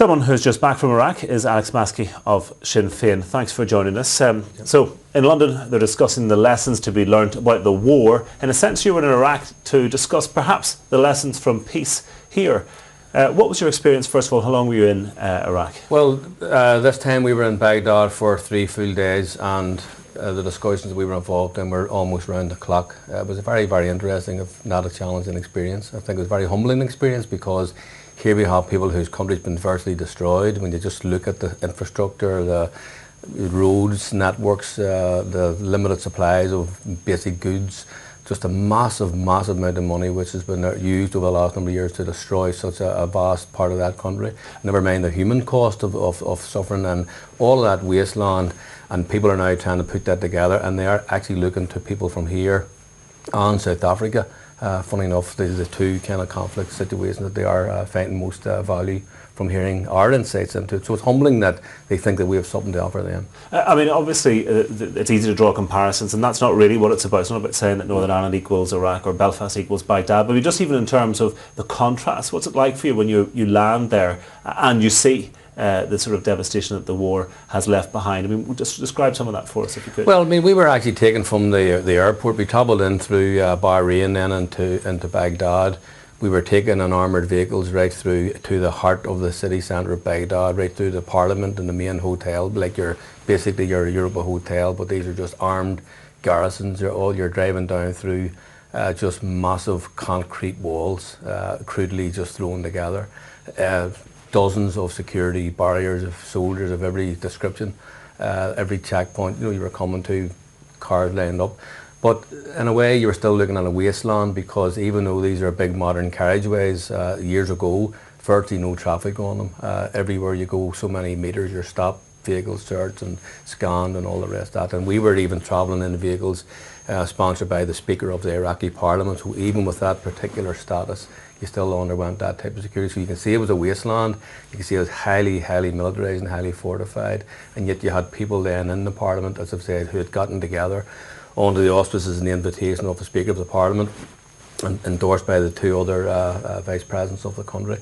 Someone who's just back from Iraq is Alex Maskey of Sinn Féin. Thanks for joining us. So, in London, they're discussing the lessons to be learnt about the war. In a sense, you were in Iraq to discuss perhaps the lessons from peace here. What was your experience, first of all? How long were you in Iraq? Well, this time we were in Baghdad for 3 full days, and the discussions we were involved in were almost round the clock. It was a very, very interesting, if not a challenging experience. I think it was a very humbling experience because here we have people whose country's been virtually destroyed. When you just look at the infrastructure, the roads, networks, the limited supplies of basic goods, just a massive, massive amount of money which has been used over the last number of years to destroy such a vast part of that country. Never mind the human cost of suffering and all of that wasteland. And people are now trying to put that together, and they are actually looking to people from here and South Africa. Funny enough, these are the two kind of conflict situations that they are finding most value from hearing our insights into it. So it's humbling that they think that we have something to offer them. I mean, obviously, it's easy to draw comparisons, and that's not really what it's about. It's not about saying that Northern Ireland equals Iraq or Belfast equals Baghdad, but just even in terms of the contrast, what's it like for you when you land there and you see the sort of devastation that the war has left behind? I mean, just describe some of that for us, if you could. Well, I mean, we were actually taken from the airport. We travelled in through Bahrain, then into Baghdad. We were taken in armoured vehicles right through to the heart of the city centre of Baghdad, right through the Parliament and the main hotel, like basically your Europa hotel, but these are just armed garrisons. You're driving down through just massive concrete walls, crudely just thrown together. Dozens of security barriers of soldiers of every description, every checkpoint you were coming to, cars lined up. But in a way you were still looking at a wasteland, because even though these are big modern carriageways, years ago virtually no traffic on them. Everywhere you go, so many metres, you're stopped, vehicles searched and scanned and all the rest of that. And we were even travelling in vehicles sponsored by the Speaker of the Iraqi Parliament, who even with that particular status, you still underwent that type of security. So you can see it was a wasteland, you can see it was highly, highly militarised and highly fortified, and yet you had people then in the Parliament, as I've said, who had gotten together under the auspices and the invitation of the Speaker of the Parliament, and endorsed by the two other Vice Presidents of the country.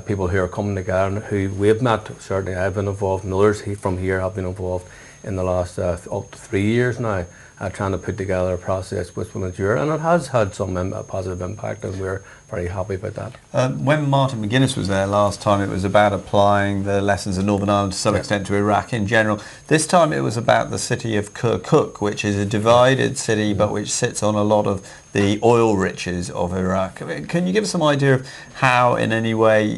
People who are coming together and who we've met, certainly I've been involved, and others from here have been involved in the last up to 3 years now, trying to put together a process which will endure, and it has had some positive impact, and we're very happy about that. When Martin McGuinness was there last time, it was about applying the lessons of Northern Ireland to some extent to Iraq in general. This time it was about the city of Kirkuk, which is a divided city but which sits on a lot of the oil riches of Iraq. I mean, can you give us some idea of how, in any way,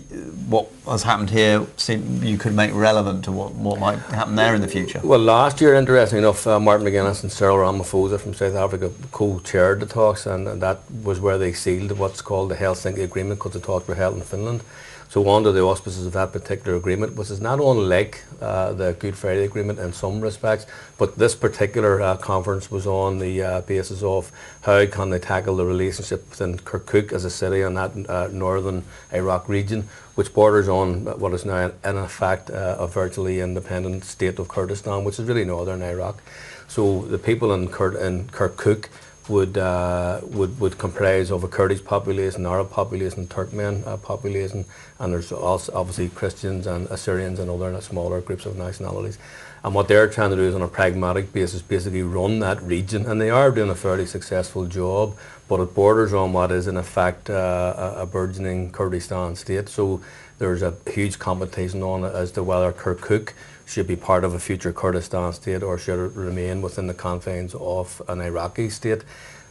what has happened here you could make relevant to what might happen there in the future? Well, last year, interestingly enough, Martin McGuinness and Cyril Ramaphosa from South Africa co-chaired the talks, and that was where they sealed what's called the Helsinki Agreement, because the talks were held in Finland. So under the auspices of that particular agreement, which is not unlike the Good Friday Agreement in some respects, but this particular conference was on the basis of how can they tackle the relationship within Kirkuk as a city in that northern Iraq region, which borders on what is now in effect a virtually independent state of Kurdistan, which is really northern Iraq. So the people in Kirkuk would comprise of a Kurdish population, Arab population, Turkmen population, and there's also obviously Christians and Assyrians and other smaller groups of nationalities. And what they're trying to do is, on a pragmatic basis, basically run that region, and they are doing a fairly successful job, but it borders on what is in effect a burgeoning Kurdistan state. So there's a huge competition on it as to whether Kirkuk should be part of a future Kurdistan state or should it remain within the confines of an Iraqi state.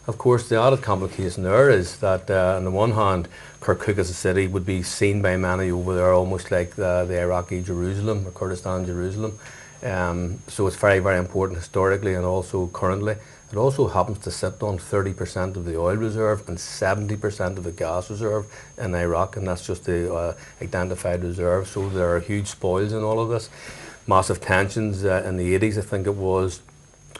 Of course, the added complication there is that on the one hand, Kirkuk as a city would be seen by many over there almost like the Iraqi Jerusalem or Kurdistan Jerusalem. So it's very, very important historically and also currently. It also happens to sit on 30% of the oil reserve and 70% of the gas reserve in Iraq, and that's just the identified reserve. So there are huge spoils in all of this. Massive tensions in the 80s, I think it was,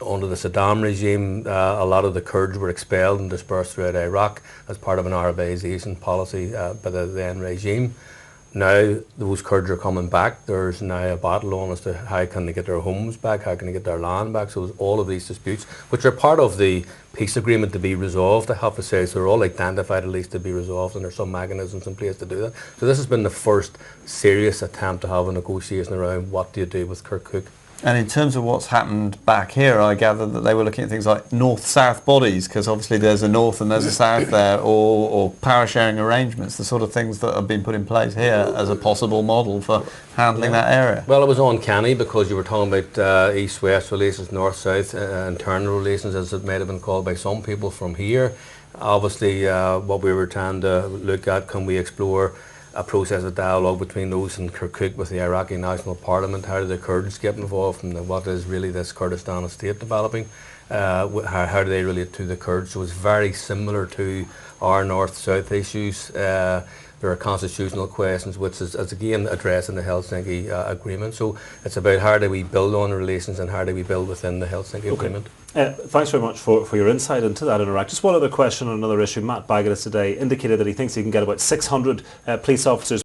under the Saddam regime. A lot of the Kurds were expelled and dispersed throughout Iraq as part of an Arabization policy by the then regime. Now those Kurds are coming back. There's now a battle on as to how can they get their homes back, how can they get their land back. So there's all of these disputes, which are part of the peace agreement to be resolved, I have to say. So they're all identified at least to be resolved, and there's some mechanisms in place to do that. So this has been the first serious attempt to have a negotiation around what do you do with Kirkuk. And in terms of what's happened back here, I gather that they were looking at things like north-south bodies, because obviously there's a north and there's a south there, or power-sharing arrangements, the sort of things that have been put in place here as a possible model for handling that area. Well, it was uncanny because you were talking about east-west relations, north-south, internal relations, as it might have been called by some people from here. Obviously, what we were trying to look at, can we explore a process of dialogue between those in Kirkuk with the Iraqi National Parliament? How do the Kurds get involved in what is really this Kurdistan state developing? How do they relate to the Kurds? So it's very similar to our north-south issues. There are constitutional questions which is again addressed in the Helsinki Agreement. So it's about how do we build on the relations and how do we build within the Helsinki Agreement. Thanks very much for your insight into that in Iraq. Just one other question on another issue. Matt Baghdad today indicated that he thinks he can get about 600 police officers